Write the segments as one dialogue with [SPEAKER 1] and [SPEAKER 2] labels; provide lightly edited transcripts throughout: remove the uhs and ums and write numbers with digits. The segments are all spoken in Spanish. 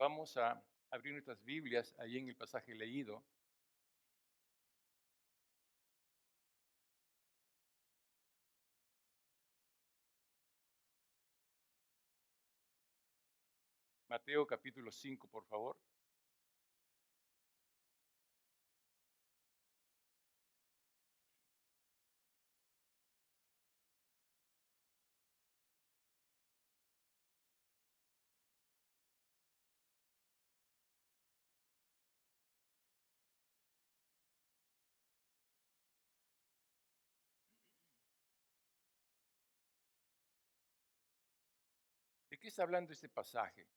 [SPEAKER 1] Vamos a abrir nuestras Biblias ahí en el pasaje leído. Mateo capítulo 5, por favor. ¿De qué está hablando este pasaje?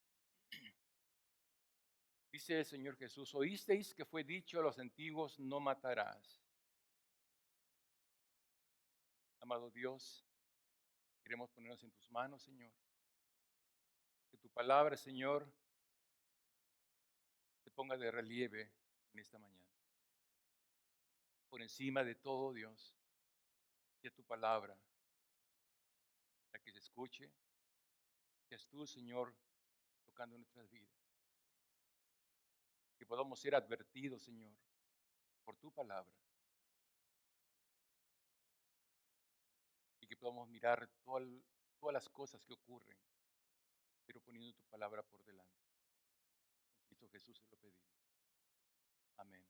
[SPEAKER 1] Dice el Señor Jesús, oísteis que fue dicho a los antiguos, no matarás. Amado Dios, queremos ponernos en tus manos, Señor. Que tu palabra, Señor, se ponga de relieve en esta mañana. Por encima de todo, Dios, que tu palabra, la que se escuche, seas tú, Señor, tocando nuestras vidas. Que podamos ser advertidos, Señor, por tu palabra. Y que podamos mirar todas las cosas que ocurren, pero poniendo tu palabra por delante. En Cristo Jesús se lo pedimos. Amén.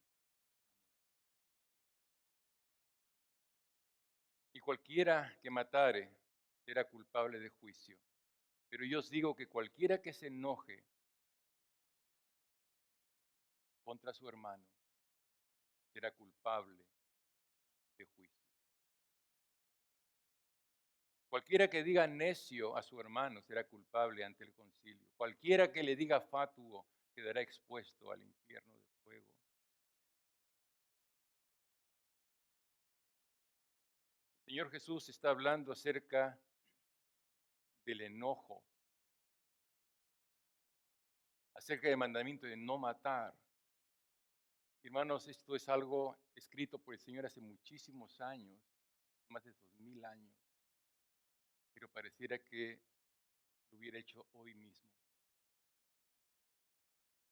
[SPEAKER 1] Y cualquiera que matare será culpable de juicio. Pero yo os digo que cualquiera que se enoje contra su hermano será culpable de juicio. Cualquiera que diga necio a su hermano será culpable ante el concilio. Cualquiera que le diga fatuo quedará expuesto al infierno de fuego. El Señor Jesús está hablando acerca del enojo, acerca del mandamiento de no matar. Hermanos, esto es algo escrito por el Señor hace muchísimos años, más de 2000 años, pero pareciera que lo hubiera hecho hoy mismo.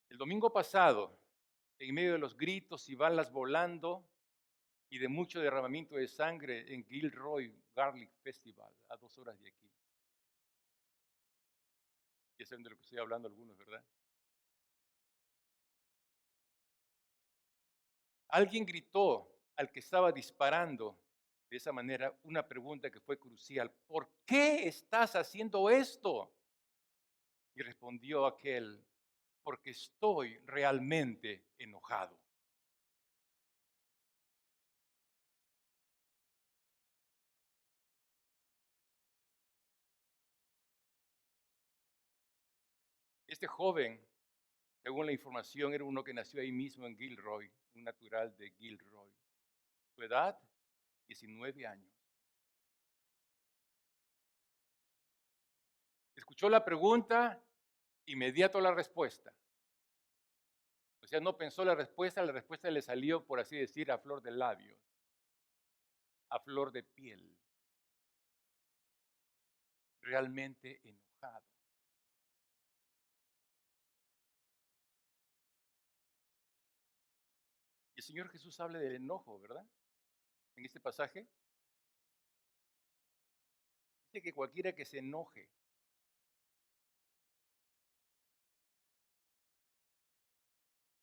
[SPEAKER 1] El domingo pasado, en medio de los gritos y balas volando y de mucho derramamiento de sangre en Gilroy Garlic Festival, a 2 horas de aquí. Ya saben de lo que estoy hablando algunos, ¿verdad? Alguien gritó al que estaba disparando de esa manera una pregunta que fue crucial. ¿Por qué estás haciendo esto? Y respondió aquel, porque estoy realmente enojado. Este joven, según la información, era uno que nació ahí mismo en Gilroy, un natural de Gilroy. Su edad, 19 años. Escuchó la pregunta, inmediato la respuesta. O sea, no pensó la respuesta le salió, por así decir, a flor de labios, a flor de piel. Realmente enojado. Y el Señor Jesús habla del enojo, ¿verdad? En este pasaje dice que cualquiera que se enoje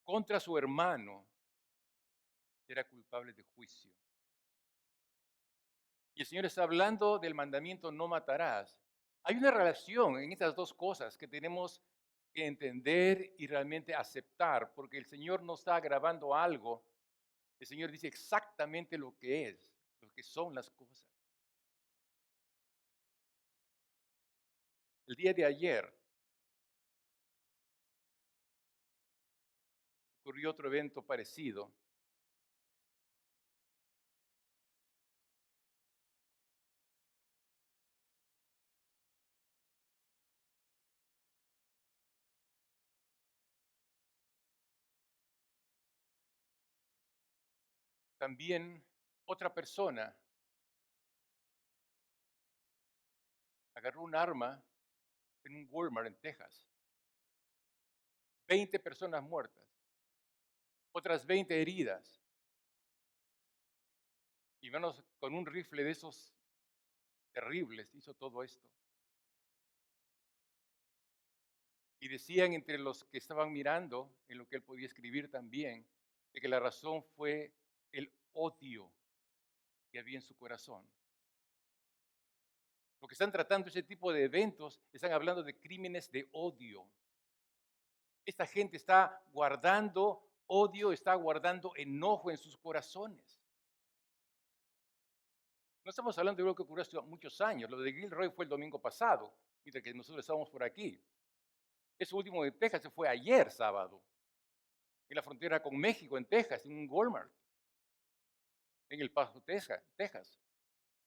[SPEAKER 1] contra su hermano será culpable de juicio. Y el Señor está hablando del mandamiento no matarás. Hay una relación en estas dos cosas que tenemos que entender y realmente aceptar, porque el Señor no está agravando algo. El Señor dice exactamente lo que es, lo que son las cosas. El día de ayer ocurrió otro evento parecido. También otra persona agarró un arma en un Walmart en Texas 20 personas muertas, otras 20 heridas. Y menos con un rifle de esos terribles hizo todo esto. Y decían entre los que estaban mirando, en lo que él podía escribir también, de que la razón fue el odio que había en su corazón. Lo que están tratando ese tipo de eventos, están hablando de crímenes de odio. Esta gente está guardando odio, está guardando enojo en sus corazones. No estamos hablando de algo que ocurrió hace muchos años. Lo de Gilroy fue el domingo pasado, mientras que nosotros estábamos por aquí. Ese último de Texas se fue ayer sábado, en la frontera con México, en Texas, en un Walmart, en El Paso, Texas.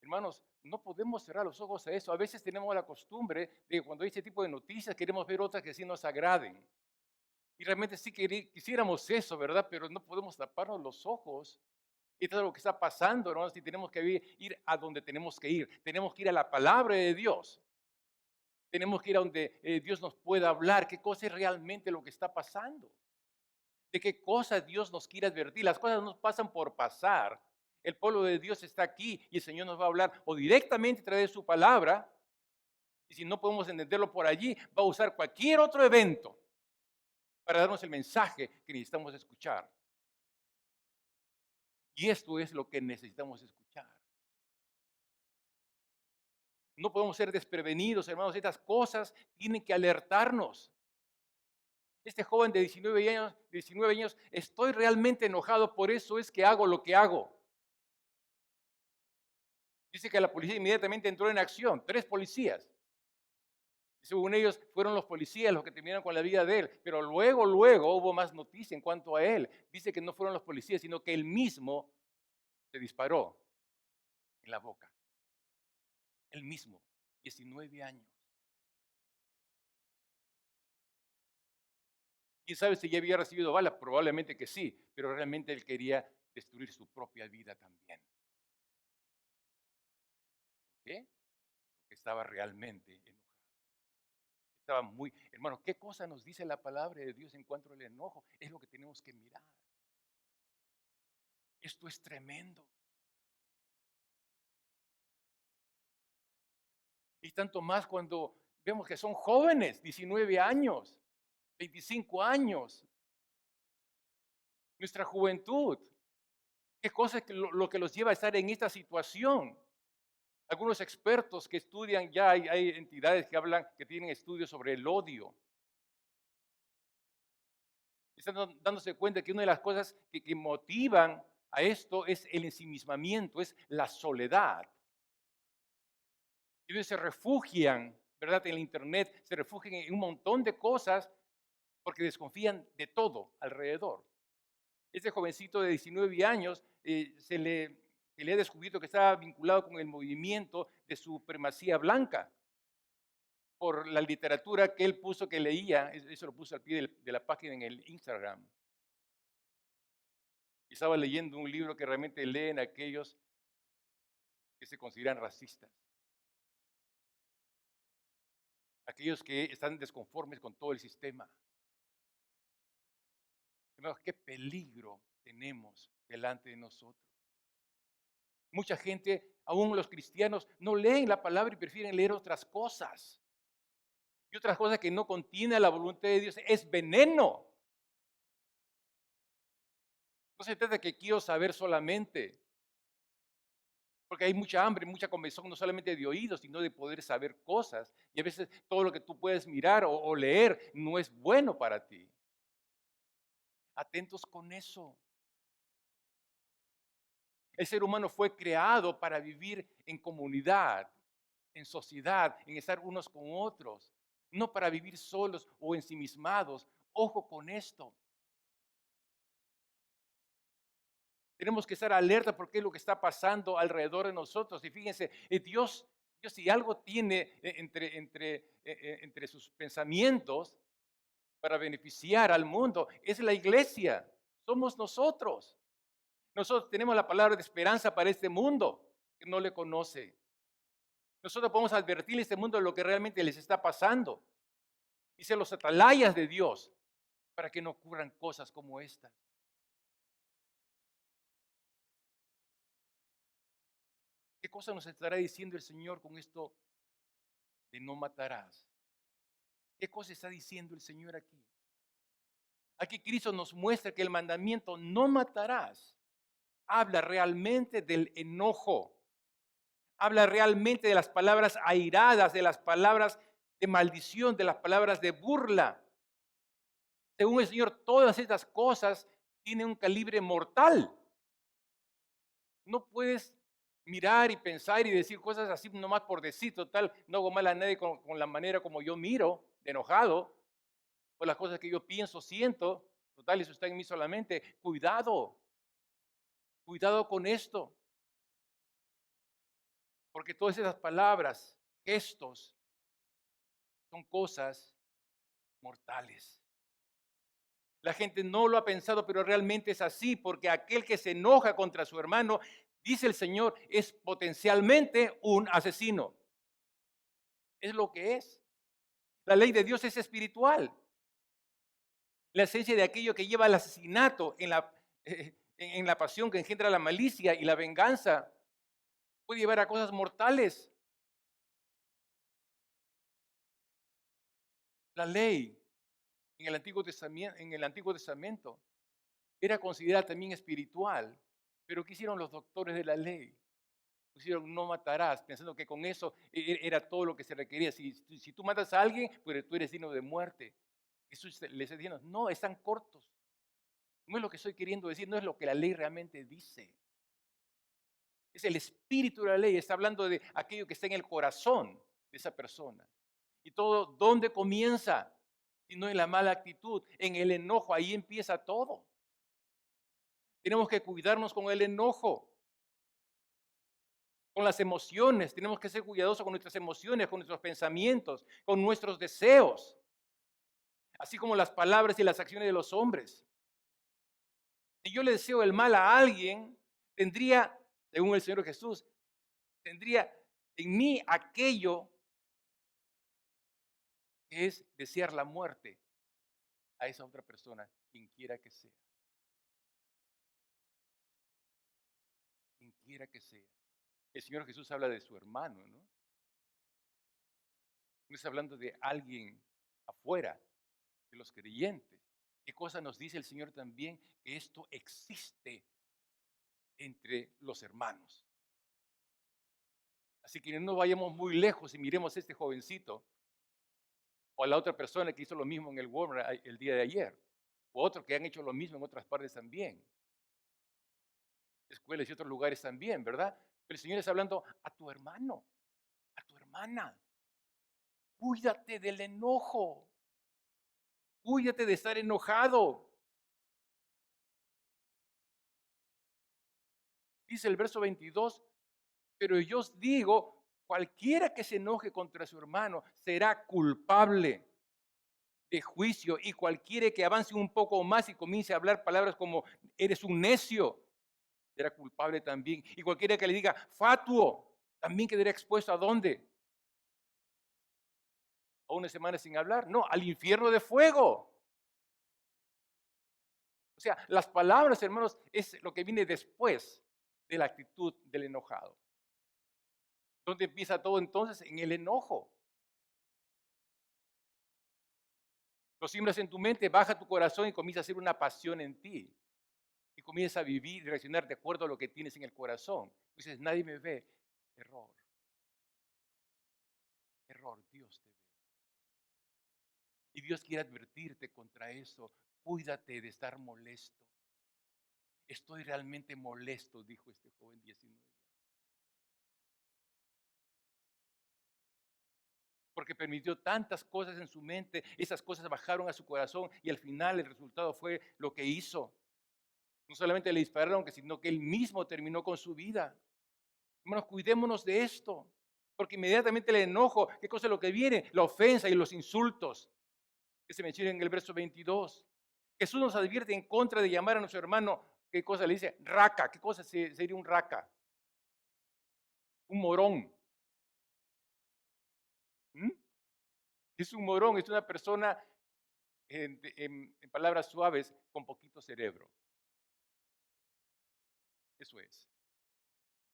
[SPEAKER 1] Hermanos, no podemos cerrar los ojos a eso. A veces tenemos la costumbre de que cuando hay este tipo de noticias queremos ver otras que sí nos agraden. Y realmente sí quisiéramos eso, ¿verdad? Pero no podemos taparnos los ojos. Y todo lo que está pasando, hermanos, y tenemos que ir a donde tenemos que ir. Tenemos que ir a la palabra de Dios. Tenemos que ir a donde Dios nos pueda hablar. ¿Qué cosa es realmente lo que está pasando? ¿De qué cosas Dios nos quiere advertir? Las cosas no pasan por pasar. El pueblo de Dios está aquí y el Señor nos va a hablar o directamente a través de su palabra. Y si no podemos entenderlo por allí, va a usar cualquier otro evento para darnos el mensaje que necesitamos escuchar. Y esto es lo que necesitamos escuchar. No podemos ser desprevenidos, hermanos. Estas cosas tienen que alertarnos. Este joven de 19 años, estoy realmente enojado, por eso es que hago lo que hago. Dice que la policía inmediatamente entró en acción, 3 policías. Según ellos, fueron los policías los que terminaron con la vida de él, pero luego hubo más noticia en cuanto a él. Dice que no fueron los policías, sino que él mismo se disparó en la boca. Él mismo, 19 años. ¿Quién sabe si ya había recibido balas? Probablemente que sí, pero realmente él quería destruir su propia vida también. ¿Por qué? Porque estaba realmente enojado. Estaba muy, hermano, ¿qué cosa nos dice la palabra de Dios en cuanto al enojo? Es lo que tenemos que mirar. Esto es tremendo. Y tanto más cuando vemos que son jóvenes, 19 años, 25 años, nuestra juventud. ¿Qué cosa es lo que los lleva a estar en esta situación? Algunos expertos que estudian, ya hay entidades que hablan, que tienen estudios sobre el odio. Están dándose cuenta que una de las cosas que motivan a esto es el ensimismamiento, es la soledad. Ellos se refugian, ¿verdad? En el internet, se refugian en un montón de cosas porque desconfían de todo alrededor. Este jovencito de 19 años se le ha descubierto que estaba vinculado con el movimiento de supremacía blanca por la literatura que él puso que leía, eso lo puso al pie de la página en el Instagram. Y estaba leyendo un libro que realmente leen aquellos que se consideran racistas, aquellos que están desconformes con todo el sistema. Hermanos, qué peligro tenemos delante de nosotros. Mucha gente, aún los cristianos, no leen la palabra y prefieren leer otras cosas. Y otras cosas que no contiene la voluntad de Dios. Es veneno. No se trata de que quiero saber solamente. Porque hay mucha hambre, mucha comezón, no solamente de oídos, sino de poder saber cosas. Y a veces todo lo que tú puedes mirar o leer no es bueno para ti. Atentos con eso. El ser humano fue creado para vivir en comunidad, en sociedad, en estar unos con otros, no para vivir solos o ensimismados. Ojo con esto. Tenemos que estar alerta porque es lo que está pasando alrededor de nosotros. Y fíjense, Dios si algo tiene entre sus pensamientos para beneficiar al mundo, es la iglesia. Somos nosotros. Nosotros tenemos la palabra de esperanza para este mundo que no le conoce. Nosotros podemos advertir a este mundo de lo que realmente les está pasando. Y ser los atalayas de Dios para que no ocurran cosas como esta. ¿Qué cosa nos estará diciendo el Señor con esto de no matarás? ¿Qué cosa está diciendo el Señor aquí? Aquí Cristo nos muestra que el mandamiento no matarás habla realmente del enojo, habla realmente de las palabras airadas, de las palabras de maldición, de las palabras de burla. Según el Señor, todas estas cosas tienen un calibre mortal. No puedes mirar y pensar y decir cosas así nomás por decir, total, no hago mal a nadie con la manera como yo miro, de enojado, por las cosas que yo pienso, siento, total, eso está en mí solamente. Cuidado, cuidado con esto, porque todas esas palabras, gestos, son cosas mortales. La gente no lo ha pensado, pero realmente es así, porque aquel que se enoja contra su hermano, dice el Señor, es potencialmente un asesino. Es lo que es. La ley de Dios es espiritual. La esencia de aquello que lleva al asesinato en la pasión que engendra la malicia y la venganza puede llevar a cosas mortales. La ley en el Antiguo Testamento era considerada también espiritual, pero ¿qué hicieron los doctores de la ley? Pusieron no matarás, pensando que con eso era todo lo que se requería. Si tú matas a alguien, pues tú eres digno de muerte. Jesús les está diciendo, no, están cortos. No es lo que estoy queriendo decir, no es lo que la ley realmente dice. Es el espíritu de la ley, está hablando de aquello que está en el corazón de esa persona. Y todo, ¿dónde comienza? Si no en la mala actitud, en el enojo, ahí empieza todo. Tenemos que cuidarnos con el enojo, con las emociones. Tenemos que ser cuidadosos con nuestras emociones, con nuestros pensamientos, con nuestros deseos, así como las palabras y las acciones de los hombres. Si yo le deseo el mal a alguien, tendría, según el Señor Jesús, tendría en mí aquello que es desear la muerte a esa otra persona, quien quiera que sea, quien quiera que sea. El Señor Jesús habla de su hermano, ¿no? No está hablando de alguien afuera, de los creyentes. ¿Qué cosa nos dice el Señor también? Que esto existe entre los hermanos. Así que no vayamos muy lejos y miremos a este jovencito o a la otra persona que hizo lo mismo en el Walmart el día de ayer, o otros que han hecho lo mismo en otras partes también, escuelas y otros lugares también, ¿verdad? Pero el Señor está hablando a tu hermano, a tu hermana. Cuídate del enojo, cuídate de estar enojado. Dice el verso 22, pero yo os digo, cualquiera que se enoje contra su hermano será culpable de juicio, y cualquiera que avance un poco más y comience a hablar palabras como eres un necio, será culpable también. Y cualquiera que le diga fatuo, también quedará expuesto a dónde? A una semana sin hablar. No, al infierno de fuego. O sea, las palabras, hermanos, es lo que viene después de la actitud del enojado. ¿Dónde empieza todo entonces? En el enojo. Lo siembras en tu mente, baja tu corazón y comienza a hacer una pasión en ti. Y comienza a vivir y reaccionar de acuerdo a lo que tienes en el corazón. Dices, nadie me ve. Error, error, Dios te ve. Y Dios quiere advertirte contra eso. Cuídate de estar molesto. Estoy realmente molesto, dijo este joven 19. Porque permitió tantas cosas en su mente, esas cosas bajaron a su corazón y al final el resultado fue lo que hizo. No solamente le dispararon, sino que él mismo terminó con su vida. Hermanos, cuidémonos de esto, porque inmediatamente el enojo, ¿qué cosa es lo que viene? La ofensa y los insultos, que se mencionan en el verso 22. Jesús nos advierte en contra de llamar a nuestro hermano, ¿qué cosa le dice? Raca. ¿Qué cosa sería un raca? Un morón. ¿Mm? Es un morón, es una persona en palabras suaves, con poquito cerebro. Eso es.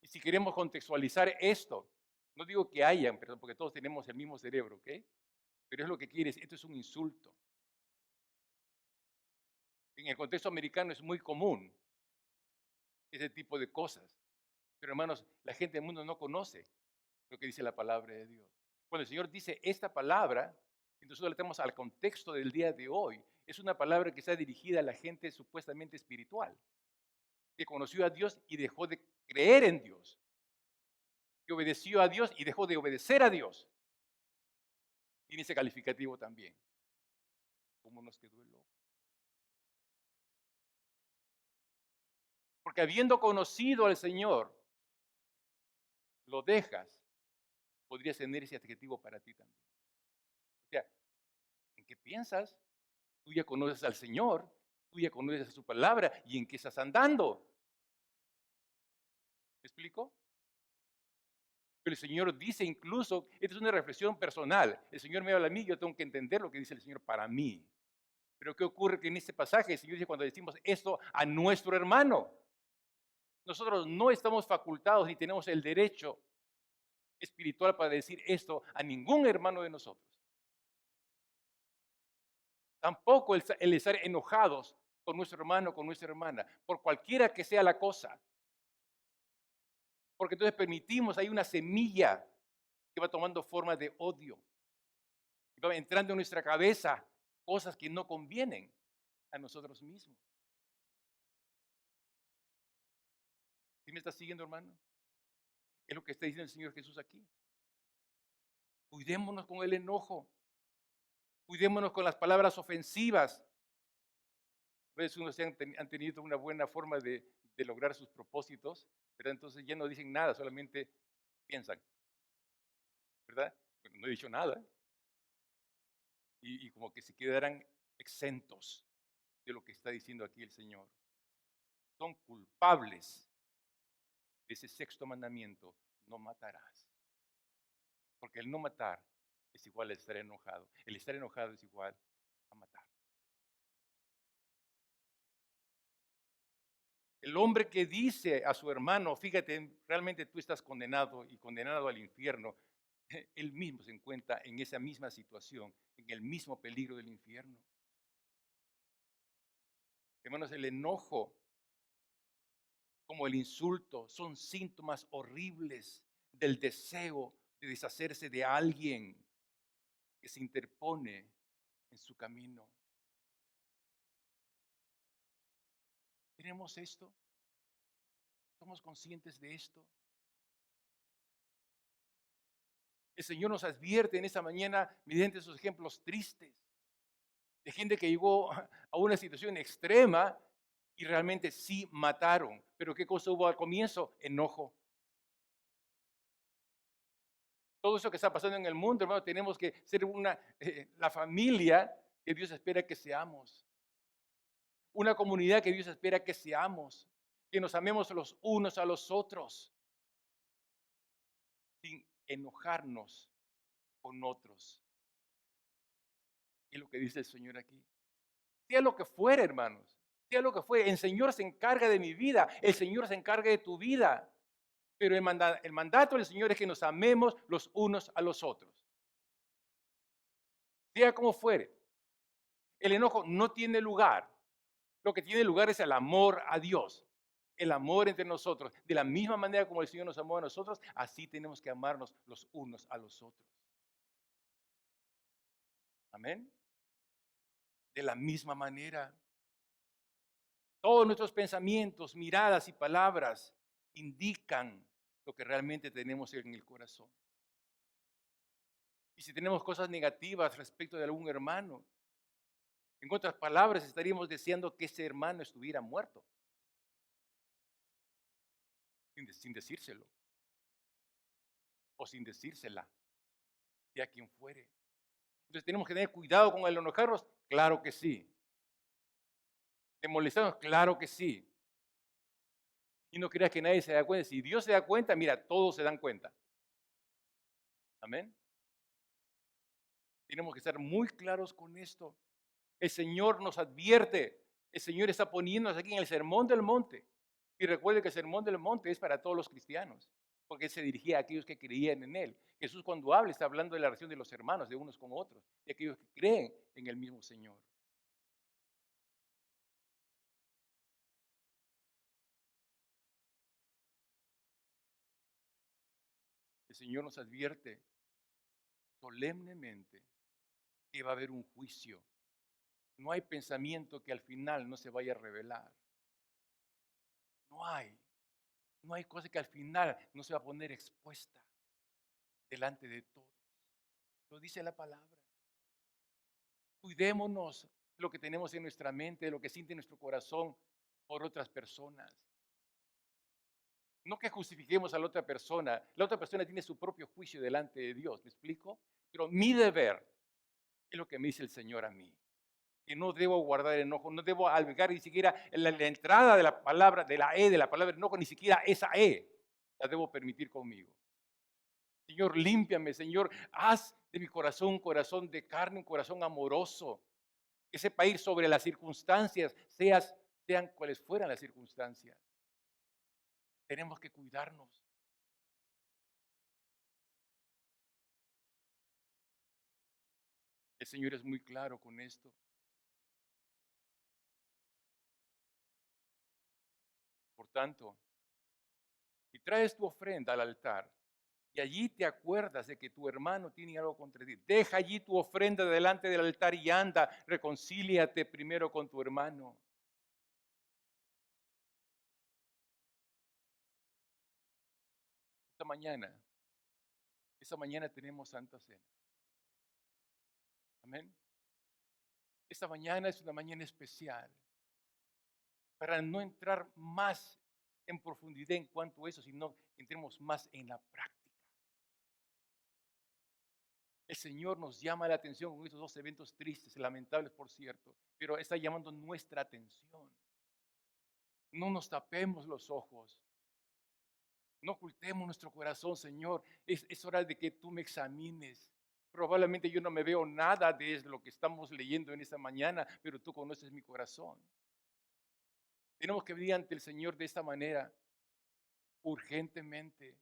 [SPEAKER 1] Y si queremos contextualizar esto, no digo que hayan, perdón, porque todos tenemos el mismo cerebro, ¿ok? Pero es lo que quieres, esto es un insulto. En el contexto americano es muy común ese tipo de cosas. Pero hermanos, la gente del mundo no conoce lo que dice la palabra de Dios. Cuando el Señor dice esta palabra, entonces le tenemos al contexto del día de hoy. Es una palabra que está dirigida a la gente supuestamente espiritual, que conoció a Dios y dejó de creer en Dios, que obedeció a Dios y dejó de obedecer a Dios. Tiene ese calificativo también. ¿Cómo nos quedó el ojo? Porque habiendo conocido al Señor, lo dejas, podrías tener ese adjetivo para ti también. O sea, ¿en qué piensas? Tú ya conoces al Señor, tú ya conoces su palabra y en qué estás andando. ¿Me explico? Pero el Señor dice incluso, esta es una reflexión personal, el Señor me habla a mí, yo tengo que entender lo que dice el Señor para mí. Pero ¿qué ocurre? Que en este pasaje el Señor dice cuando decimos esto a nuestro hermano, nosotros no estamos facultados ni tenemos el derecho espiritual para decir esto a ningún hermano de nosotros. Tampoco el estar enojados con nuestro hermano, con nuestra hermana, por cualquiera que sea la cosa. Porque entonces permitimos, hay una semilla que va tomando forma de odio. Y va entrando en nuestra cabeza cosas que no convienen a nosotros mismos. ¿Sí me está siguiendo, hermano? Es lo que está diciendo el Señor Jesús aquí. Cuidémonos con el enojo. Cuidémonos con las palabras ofensivas. A veces unos han tenido una buena forma de lograr sus propósitos, pero entonces ya no dicen nada, solamente piensan, ¿verdad? Bueno, no he dicho nada. Y como que se quedarán exentos de lo que está diciendo aquí el Señor. Son culpables de ese sexto mandamiento, no matarás. Porque el no matar es igual a estar enojado. El estar enojado es igual a matar. El hombre que dice a su hermano, fíjate, realmente tú estás condenado y condenado al infierno, él mismo se encuentra en esa misma situación, en el mismo peligro del infierno. Hermanos, el enojo como el insulto son síntomas horribles del deseo de deshacerse de alguien que se interpone en su camino. ¿Tenemos esto? ¿Somos conscientes de esto? El Señor nos advierte en esta mañana mediante esos ejemplos tristes de gente que llegó a una situación extrema y realmente sí mataron. Pero ¿qué cosa hubo al comienzo? Enojo. Todo eso que está pasando en el mundo, hermano, tenemos que ser la familia que Dios espera que seamos. Una comunidad que Dios espera que seamos. Que nos amemos los unos a los otros. Sin enojarnos con otros. Es lo que dice el Señor aquí. Sea lo que fuera, hermanos. Sea lo que fuera. El Señor se encarga de mi vida. El Señor se encarga de tu vida. Pero el mandato del Señor es que nos amemos los unos a los otros. Sea como fuere. El enojo no tiene lugar. Lo que tiene lugar es el amor a Dios. El amor entre nosotros. De la misma manera como el Señor nos amó a nosotros, así tenemos que amarnos los unos a los otros. Amén. De la misma manera. Todos nuestros pensamientos, miradas y palabras indican lo que realmente tenemos en el corazón. Y si tenemos cosas negativas respecto de algún hermano, en otras palabras, estaríamos deseando que ese hermano estuviera muerto, sin decírselo, o sin decírsela, sea quien fuere. Entonces tenemos que tener cuidado con el enojarnos, claro que sí. De molestarnos, claro que sí. Y no creas que nadie se da cuenta. Si Dios se da cuenta, mira, todos se dan cuenta. Amén. Tenemos que estar muy claros con esto. El Señor nos advierte. El Señor está poniéndonos aquí en el Sermón del Monte. Y recuerde que el Sermón del Monte es para todos los cristianos, porque Él se dirigía a aquellos que creían en Él. Jesús cuando habla está hablando de la relación de los hermanos, de unos con otros, de aquellos que creen en el mismo Señor. El Señor nos advierte solemnemente que va a haber un juicio. No hay pensamiento que al final no se vaya a revelar. No hay. No hay cosa que al final no se va a poner expuesta delante de todos. Lo dice la palabra. Cuidémonos lo que tenemos en nuestra mente, lo que siente nuestro corazón por otras personas. No que justifiquemos a la otra persona tiene su propio juicio delante de Dios, ¿me explico? Pero mi deber es lo que me dice el Señor a mí, que no debo guardar enojo, no debo albergar ni siquiera la entrada de la palabra, de la E, de la palabra enojo, ni siquiera esa E la debo permitir conmigo. Señor, límpiame, Señor, haz de mi corazón un corazón de carne, un corazón amoroso, que sepa ir sobre las circunstancias, sean cuales fueran las circunstancias. Tenemos que cuidarnos. El Señor es muy claro con esto. Por tanto, si traes tu ofrenda al altar y allí te acuerdas de que tu hermano tiene algo contra ti, deja allí tu ofrenda delante del altar y anda, reconcíliate primero con tu hermano. Esta mañana, esta mañana tenemos Santa Cena. Amén. Esta mañana es una mañana especial para no entrar más en profundidad en cuanto a eso, sino que entremos más en la práctica. El Señor nos llama la atención con estos dos eventos tristes, lamentables por cierto, pero está llamando nuestra atención. No nos tapemos los ojos, no ocultemos nuestro corazón, Señor. Es hora de que tú me examines. Probablemente yo no me veo nada de lo que estamos leyendo en esta mañana, pero tú conoces mi corazón. Tenemos que venir ante el Señor de esta manera, urgentemente.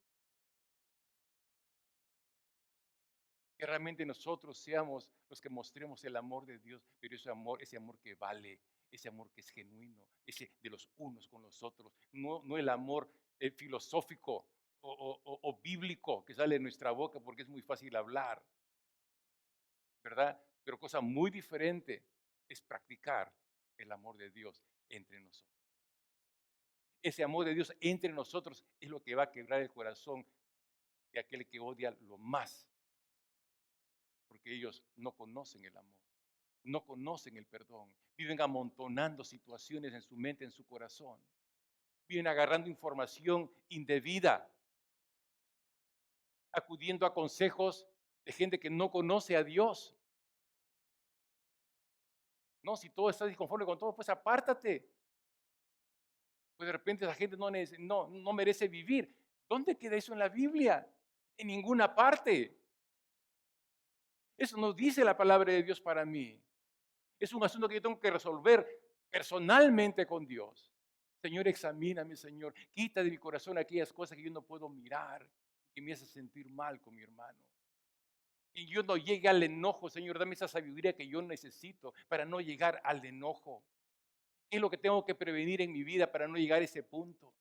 [SPEAKER 1] Que realmente nosotros seamos los que mostremos el amor de Dios, pero ese amor que vale, ese amor que es genuino, ese de los unos con los otros, no el amor filosófico o bíblico que sale de nuestra boca porque es muy fácil hablar, ¿verdad? Pero cosa muy diferente es practicar el amor de Dios entre nosotros. Ese amor de Dios entre nosotros es lo que va a quebrar el corazón de aquel que odia lo más, porque ellos no conocen el amor. No conocen el perdón, viven amontonando situaciones en su mente, en su corazón, viven agarrando información indebida, acudiendo a consejos de gente que no conoce a Dios. No, si todo está disconforme con todo, pues apártate. Pues de repente esa gente no merece vivir. ¿Dónde queda eso en la Biblia? En ninguna parte. Eso no dice la palabra de Dios para mí. Es un asunto que yo tengo que resolver personalmente con Dios. Señor, examíname, Señor. Quita de mi corazón aquellas cosas que yo no puedo mirar, que me hacen sentir mal con mi hermano. Y yo no llegue al enojo, Señor, dame esa sabiduría que yo necesito para no llegar al enojo. ¿Qué es lo que tengo que prevenir en mi vida para no llegar a ese punto?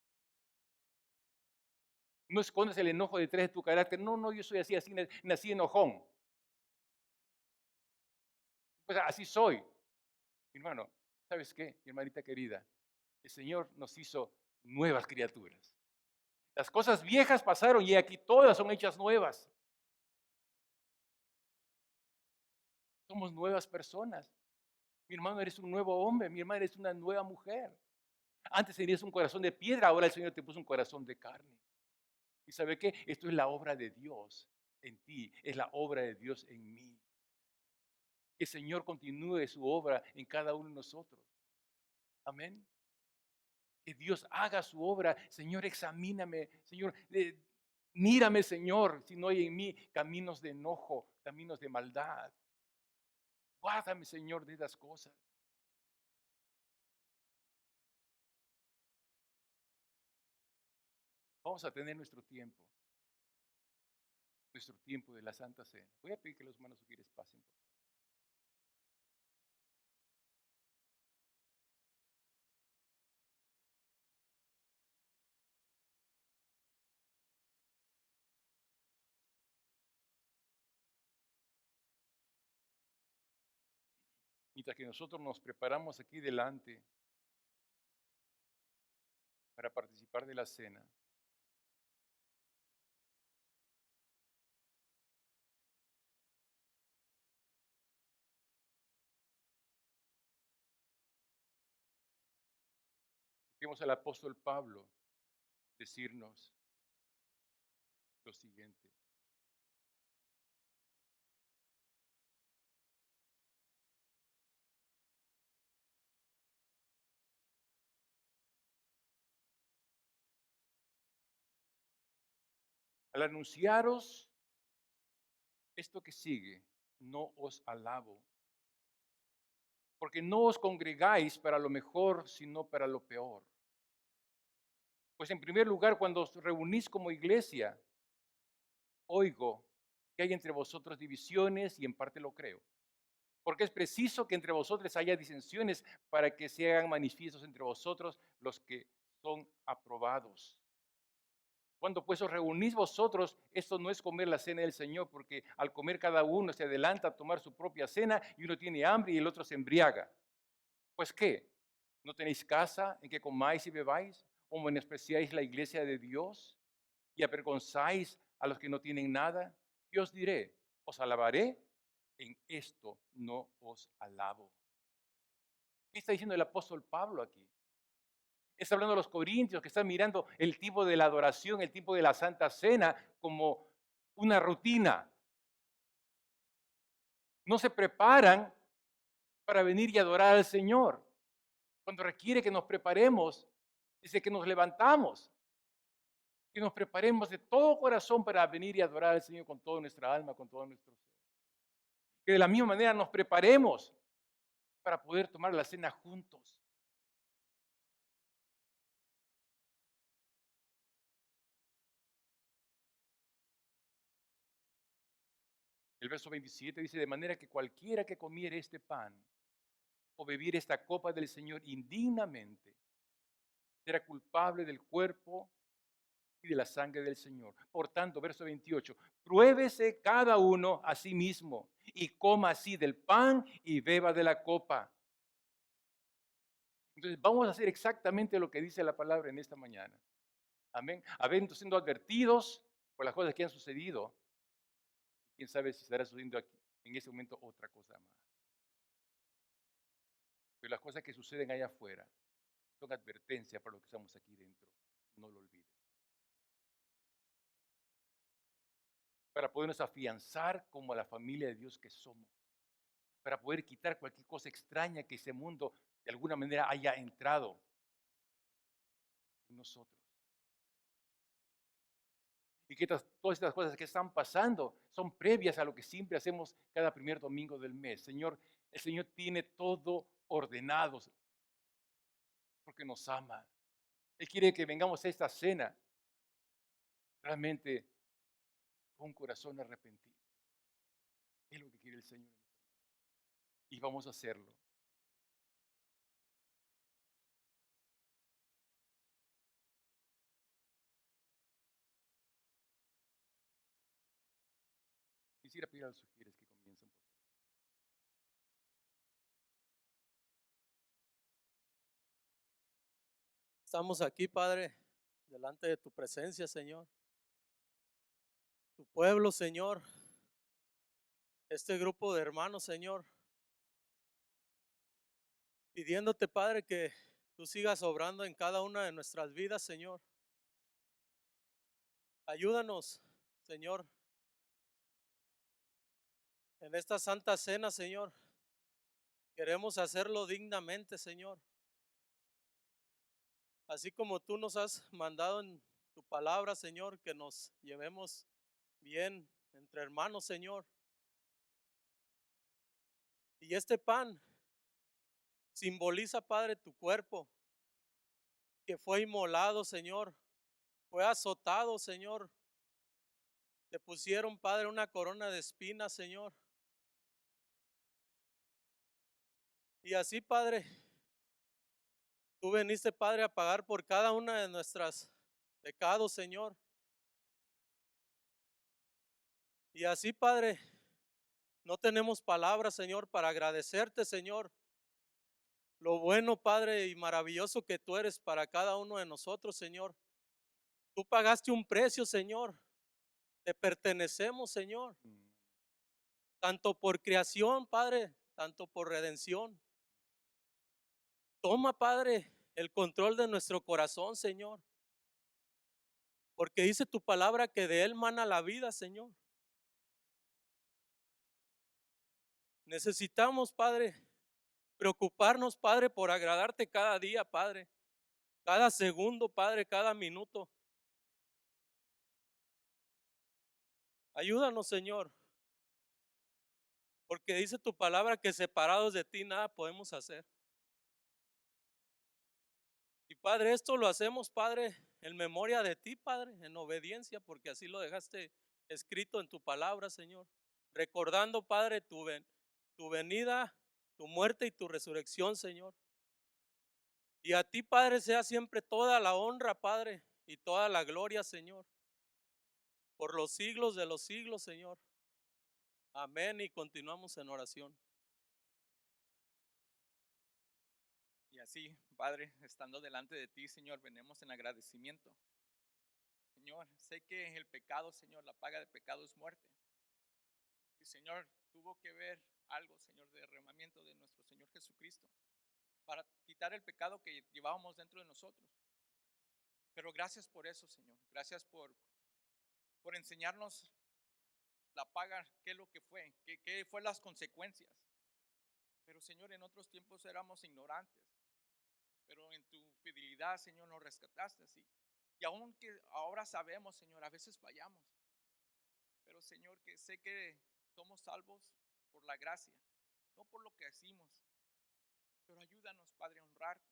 [SPEAKER 1] No escondes el enojo detrás de tu carácter. No, yo soy así nací enojón. Pues así soy. Mi hermano, ¿sabes qué? Mi hermanita querida, el Señor nos hizo nuevas criaturas. Las cosas viejas pasaron y aquí todas son hechas nuevas. Somos nuevas personas. Mi hermano, eres un nuevo hombre. Mi hermana, eres una nueva mujer. Antes tenías un corazón de piedra, ahora el Señor te puso un corazón de carne. ¿Y sabe qué? Esto es la obra de Dios en ti, es la obra de Dios en mí. Que el Señor continúe su obra en cada uno de nosotros. Amén. Que Dios haga su obra. Señor, examíname. Señor, mírame, Señor, si no hay en mí caminos de enojo, caminos de maldad. Guárdame, Señor, de estas cosas. Vamos a tener nuestro tiempo de la Santa Cena. Voy a pedir que los hermanos quieres pasen, por favor. Mientras que nosotros nos preparamos aquí delante para participar de la cena, dejemos al apóstol Pablo decirnos lo siguiente. Al anunciaros esto que sigue, no os alabo, porque no os congregáis para lo mejor, sino para lo peor. Pues en primer lugar, cuando os reunís como iglesia, oigo que hay entre vosotros divisiones y en parte lo creo. Porque es preciso que entre vosotros haya disensiones para que se hagan manifiestos entre vosotros los que son aprobados. Cuando pues os reunís vosotros, esto no es comer la cena del Señor, porque al comer cada uno se adelanta a tomar su propia cena y uno tiene hambre y el otro se embriaga. Pues ¿qué? ¿No tenéis casa en que comáis y bebáis? ¿O menospreciáis la iglesia de Dios y avergonzáis a los que no tienen nada? ¿Qué os diré? ¿Os alabaré? En esto no os alabo. ¿Qué está diciendo el apóstol Pablo aquí? Está hablando de los corintios que están mirando el tipo de la adoración, el tipo de la Santa Cena como una rutina. No se preparan para venir y adorar al Señor. Cuando requiere que nos preparemos, dice que nos levantamos, que nos preparemos de todo corazón para venir y adorar al Señor con toda nuestra alma, con todo nuestro ser. Que de la misma manera nos preparemos para poder tomar la cena juntos. El verso 27 dice, de manera que cualquiera que comiere este pan o bebiere esta copa del Señor indignamente, será culpable del cuerpo y de la sangre del Señor. Por tanto, verso 28, pruébese cada uno a sí mismo y coma así del pan y beba de la copa. Entonces, vamos a hacer exactamente lo que dice la palabra en esta mañana. Amén. Habiendo siendo advertidos por las cosas que han sucedido, quién sabe si estará sucediendo aquí en este momento otra cosa más. Pero las cosas que suceden allá afuera son advertencia para los que estamos aquí dentro. No lo olviden. Para podernos afianzar como la familia de Dios que somos. Para poder quitar cualquier cosa extraña que ese mundo de alguna manera haya entrado en nosotros. Y que todas estas cosas que están pasando son previas a lo que siempre hacemos cada primer domingo del mes. Señor, el Señor tiene todo ordenado porque nos ama. Él quiere que vengamos a esta cena realmente con un corazón arrepentido. Es lo que quiere el Señor. Y vamos a hacerlo. Quisiera pedir a los sugieres que comiencen, por favor.
[SPEAKER 2] Estamos aquí, Padre, delante de tu presencia, Señor. Tu pueblo, Señor. Este grupo de hermanos, Señor. Pidiéndote, Padre, que tú sigas obrando en cada una de nuestras vidas, Señor. Ayúdanos, Señor, en esta santa cena, Señor. Queremos hacerlo dignamente, Señor. Así como tú nos has mandado en tu palabra, Señor, que nos llevemos bien entre hermanos, Señor. Y este pan simboliza, Padre, tu cuerpo, que fue inmolado, Señor, fue azotado, Señor. Te pusieron, Padre, una corona de espinas, Señor. Y así, Padre, tú veniste, Padre, a pagar por cada una de nuestras pecados, Señor. Y así, Padre, no tenemos palabras, Señor, para agradecerte, Señor, lo bueno, Padre, y maravilloso que tú eres para cada uno de nosotros, Señor. Tú pagaste un precio, Señor. Te pertenecemos, Señor,
[SPEAKER 1] Mm.
[SPEAKER 2] tanto por creación, Padre, tanto por redención. Toma, Padre, el control de nuestro corazón, Señor, porque dice tu palabra que de él mana la vida, Señor. Necesitamos, Padre, preocuparnos, Padre, por agradarte cada día, Padre, cada segundo, Padre, cada minuto. Ayúdanos, Señor, porque dice tu palabra que separados de ti nada podemos hacer. Y Padre, esto lo hacemos, Padre, en memoria de ti, Padre, en obediencia, porque así lo dejaste escrito en tu palabra, Señor. Recordando, Padre, tu venida, tu muerte y tu resurrección, Señor. Y a ti, Padre, sea siempre toda la honra, Padre, y toda la gloria, Señor, por los siglos de los siglos, Señor. Amén. Y continuamos en oración.
[SPEAKER 3] Y así, Padre, estando delante de ti, Señor, venimos en agradecimiento. Señor, sé que el pecado, Señor, la paga de pecado es muerte. Y Señor, tuvo que ver algo, Señor, de derramamiento de nuestro Señor Jesucristo para quitar el pecado que llevábamos dentro de nosotros. Pero gracias por eso, Señor. Gracias por enseñarnos la paga, qué es lo que fue, qué fue las consecuencias. Pero Señor, en otros tiempos éramos ignorantes. Pero en tu fidelidad, Señor, nos rescataste así. Y aunque ahora sabemos, Señor, a veces fallamos. Pero Señor, que sé que somos salvos por la gracia, no por lo que hicimos. Pero ayúdanos, Padre, a honrarte.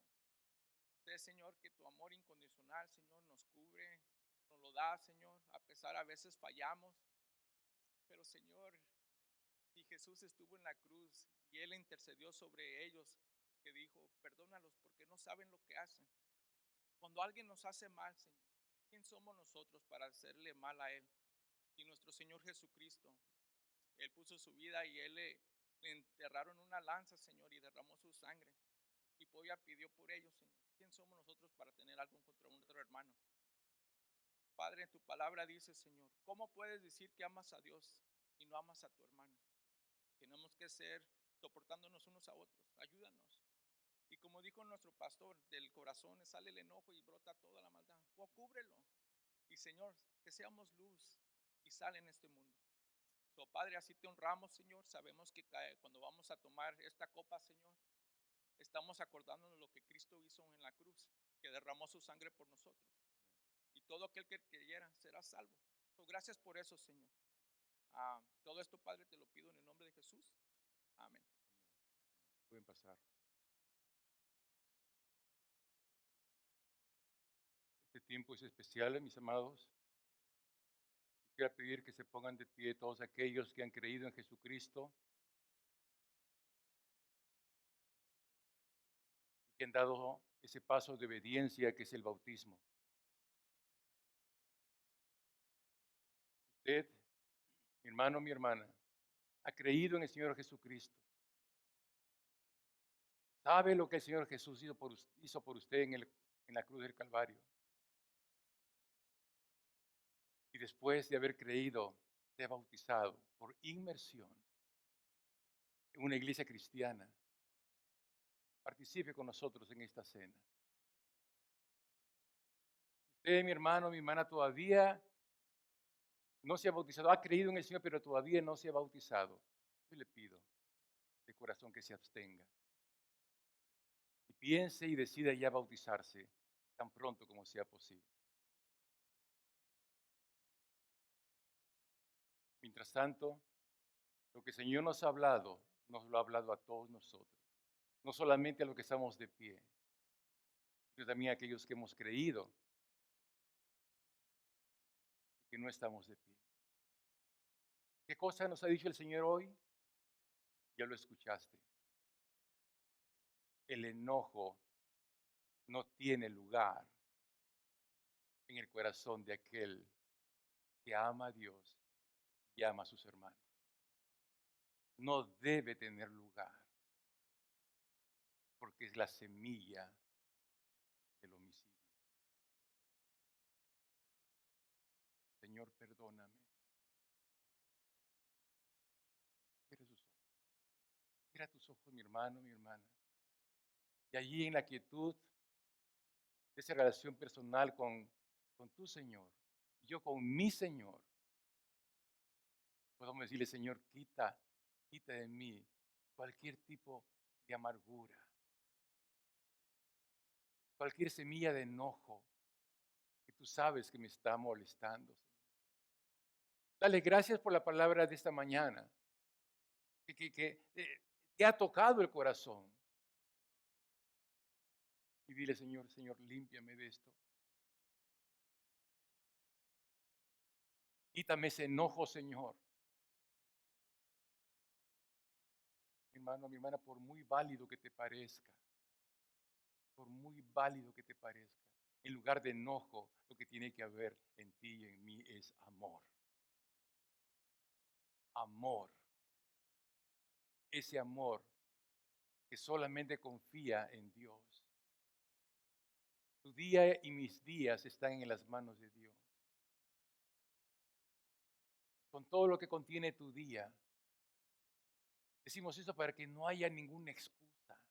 [SPEAKER 3] Sé, Señor, que tu amor incondicional, Señor, nos cubre, nos lo da, Señor, a pesar a veces fallamos. Pero Señor, si Jesús estuvo en la cruz y Él intercedió sobre ellos, que dijo, perdónalos porque no saben lo que hacen. Cuando alguien nos hace mal, Señor, ¿quién somos nosotros para hacerle mal a Él? Y nuestro Señor Jesucristo, Él puso su vida y Él le enterraron una lanza, Señor, y derramó su sangre. Y todavía pidió por ellos, Señor. ¿Quién somos nosotros para tener algo contra un otro hermano? Padre, en tu palabra dice, Señor, ¿cómo puedes decir que amas a Dios y no amas a tu hermano? Tenemos que ser soportándonos unos a otros. Ayúdanos. Y como dijo nuestro pastor, del corazón sale el enojo y brota toda la maldad. O cúbrelo. Y Señor, que seamos luz y sal en este mundo. So, Padre, así te honramos, Señor. Sabemos que cuando vamos a tomar esta copa, Señor, estamos acordándonos lo que Cristo hizo en la cruz, que derramó su sangre por nosotros. Y todo aquel que creyera será salvo. So, gracias por eso, Señor. Todo esto, Padre, te lo pido en el nombre de Jesús. Amén.
[SPEAKER 1] Pueden pasar. Este tiempo es especial, mis amados. Quisiera pedir que se pongan de pie todos aquellos que han creído en Jesucristo y que han dado ese paso de obediencia que es el bautismo. Usted, mi hermano, mi hermana, ha creído en el Señor Jesucristo. Sabe lo que el Señor Jesús hizo por usted en la cruz del Calvario. Y después de haber creído, se ha bautizado por inmersión en una iglesia cristiana. Participe con nosotros en esta cena. Usted, mi hermano, mi hermana, todavía no se ha bautizado, ha creído en el Señor, pero todavía no se ha bautizado. Yo le pido de corazón que se abstenga y piense y decida ya bautizarse tan pronto como sea posible. Mientras tanto, lo que el Señor nos ha hablado nos lo ha hablado a todos nosotros, no solamente a los que estamos de pie, sino también a aquellos que hemos creído y que no estamos de pie. ¿Qué cosa nos ha dicho el Señor hoy? Ya lo escuchaste. El enojo no tiene lugar en el corazón de aquel que ama a Dios y ama a sus hermanos. No debe tener lugar porque es la semilla del homicidio. Señor, perdóname. Cierra sus ojos. Cierra tus ojos, mi hermano, mi hermana. Y allí en la quietud de esa relación personal con tu Señor, y yo con mi Señor, podemos decirle, Señor, quita de mí cualquier tipo de amargura, cualquier semilla de enojo que tú sabes que me está molestando. Dale gracias por la palabra de esta mañana, que te ha tocado el corazón. Y dile, Señor, Señor, límpiame de esto. Quítame ese enojo, Señor. Mi hermano, mi hermana, por muy válido que te parezca, por muy válido que te parezca, en lugar de enojo, lo que tiene que haber en ti y en mí es amor. Amor. Ese amor que solamente confía en Dios. Tu día y mis días están en las manos de Dios. Con todo lo que contiene tu día, decimos eso para que no haya ninguna excusa.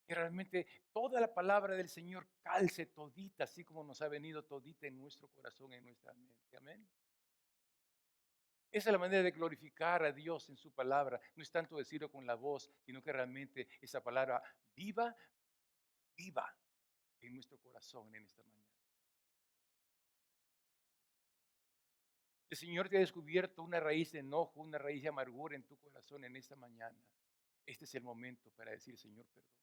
[SPEAKER 1] Que realmente toda la palabra del Señor calce todita, así como nos ha venido todita en nuestro corazón, en nuestra mente. Amén. Esa es la manera de glorificar a Dios en su palabra. No es tanto decirlo con la voz, sino que realmente esa palabra viva, viva en nuestro corazón en esta mañana. El Señor te ha descubierto una raíz de enojo, una raíz de amargura en tu corazón en esta mañana. Este es el momento para decir, Señor, perdón.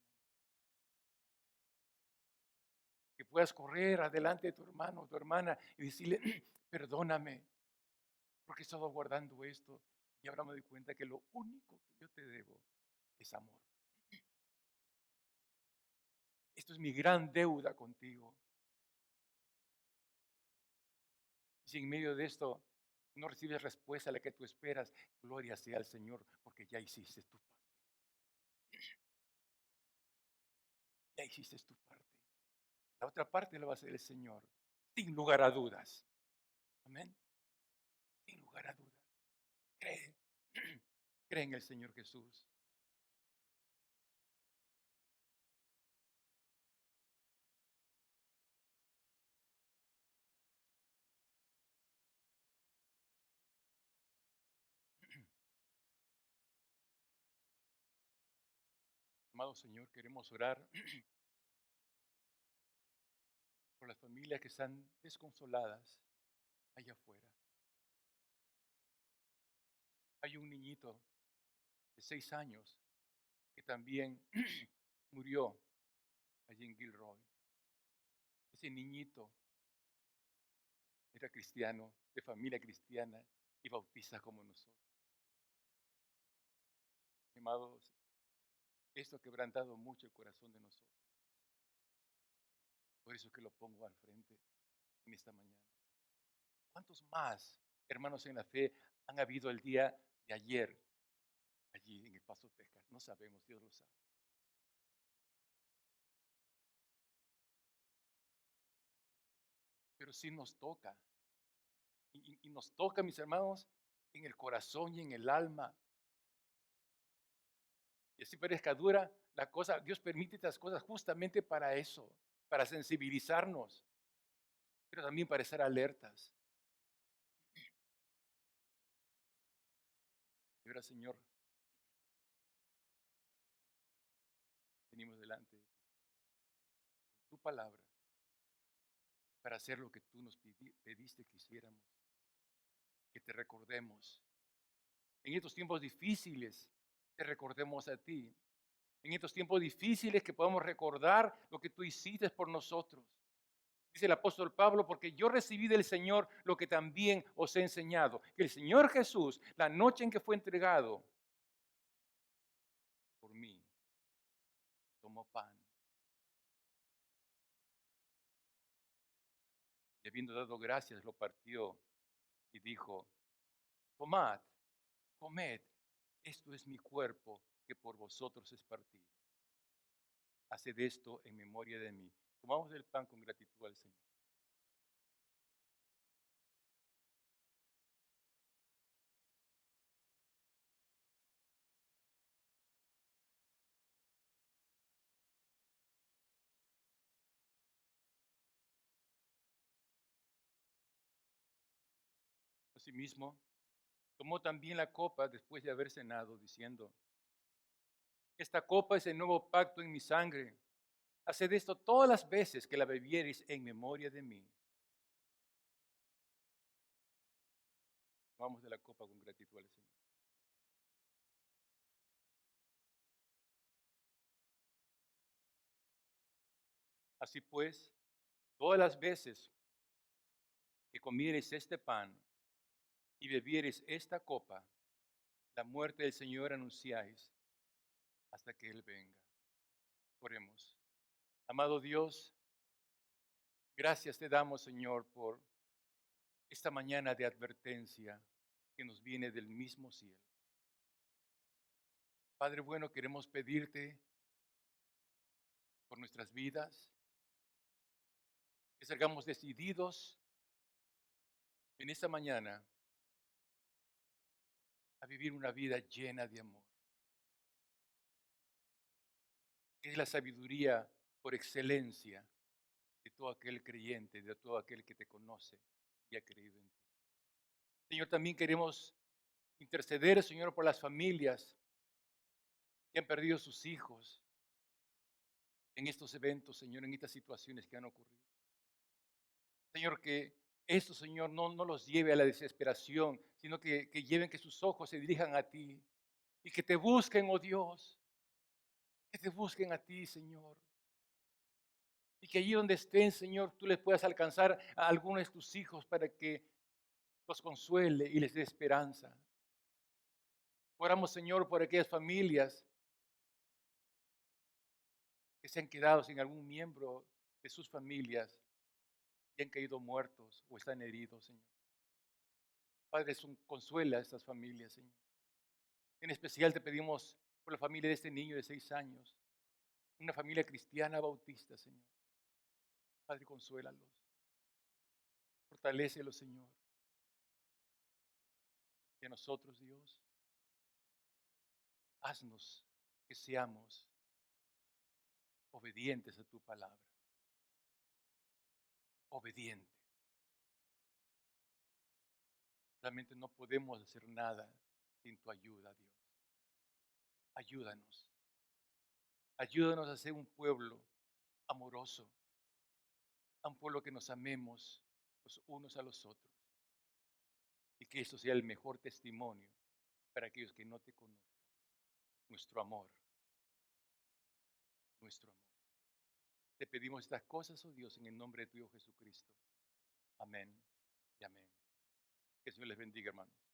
[SPEAKER 1] Que puedas correr adelante de tu hermano o tu hermana y decirle, perdóname, porque he estado guardando esto y ahora me doy cuenta que lo único que yo te debo es amor. Esto es mi gran deuda contigo. Y si en medio de esto no recibes respuesta a la que tú esperas, gloria sea al Señor, porque ya hiciste tu parte. Ya hiciste tu parte. La otra parte la va a hacer el Señor, sin lugar a dudas. Amén. Sin lugar a dudas. Cree. Cree en el Señor Jesús. Amado Señor, queremos orar por las familias que están desconsoladas allá afuera. Hay un niñito de 6 años que también murió allí en Gilroy. Ese niñito era cristiano, de familia cristiana y bautista como nosotros. Amados, esto ha quebrantado mucho el corazón de nosotros. Por eso es que lo pongo al frente en esta mañana. ¿Cuántos más, hermanos en la fe, han habido el día de ayer allí en El Paso, Texas? No sabemos, Dios lo sabe. Pero sí nos toca. Y nos toca, mis hermanos, en el corazón y en el alma. Y así parezca dura la cosa, Dios permite estas cosas justamente para eso, para sensibilizarnos, pero también para estar alertas. Y ahora, Señor, venimos delante de tu palabra para hacer lo que tú nos pediste que hiciéramos, que te recordemos. En estos tiempos difíciles te recordemos a ti. En estos tiempos difíciles que podamos recordar lo que tú hiciste por nosotros. Dice el apóstol Pablo, porque yo recibí del Señor lo que también os he enseñado, que el Señor Jesús, la noche en que fue entregado por mí, tomó pan y habiendo dado gracias lo partió y dijo, tomad, comed, esto es mi cuerpo que por vosotros es partido. Haced esto en memoria de mí. Comamos el pan con gratitud al Señor. Asimismo, tomó también la copa después de haber cenado, diciendo, esta copa es el nuevo pacto en mi sangre. Haced esto todas las veces que la bebiereis en memoria de mí. Vamos de la copa con gratitud al Señor. Así pues, todas las veces que comiereis este pan y bebiereis esta copa, la muerte del Señor anunciáis hasta que Él venga. Oremos. Amado Dios, gracias te damos, Señor, por esta mañana de advertencia que nos viene del mismo cielo. Padre bueno, queremos pedirte por nuestras vidas, que salgamos decididos en esta mañana a vivir una vida llena de amor, que es la sabiduría por excelencia de todo aquel creyente, de todo aquel que te conoce y ha creído en ti. Señor, también queremos interceder, Señor, por las familias que han perdido sus hijos en estos eventos, Señor, en estas situaciones que han ocurrido. Señor, que esto, Señor, no los lleve a la desesperación, sino que lleven que sus ojos se dirijan a ti y que te busquen, oh Dios, que te busquen a ti, Señor. Y que allí donde estén, Señor, tú les puedas alcanzar a algunos de tus hijos para que los consuele y les dé esperanza. Oramos, Señor, por aquellas familias que se han quedado sin algún miembro de sus familias y han caído muertos o están heridos, Señor. Padre, consuela a estas familias, Señor. En especial te pedimos por la familia de este niño de 6 años, una familia cristiana bautista, Señor. Padre, consuélalos. Fortalécelos, Señor. Y a nosotros, Dios, haznos que seamos obedientes a tu palabra. Obedientes. Realmente no podemos hacer nada sin tu ayuda, Dios. Ayúdanos. Ayúdanos a ser un pueblo amoroso, a un pueblo que nos amemos los unos a los otros y que esto sea el mejor testimonio para aquellos que no te conozcan. Nuestro amor, nuestro amor. Te pedimos estas cosas, oh Dios, en el nombre de tu Hijo Jesucristo. Amén y amén. Que el Señor les bendiga, hermanos.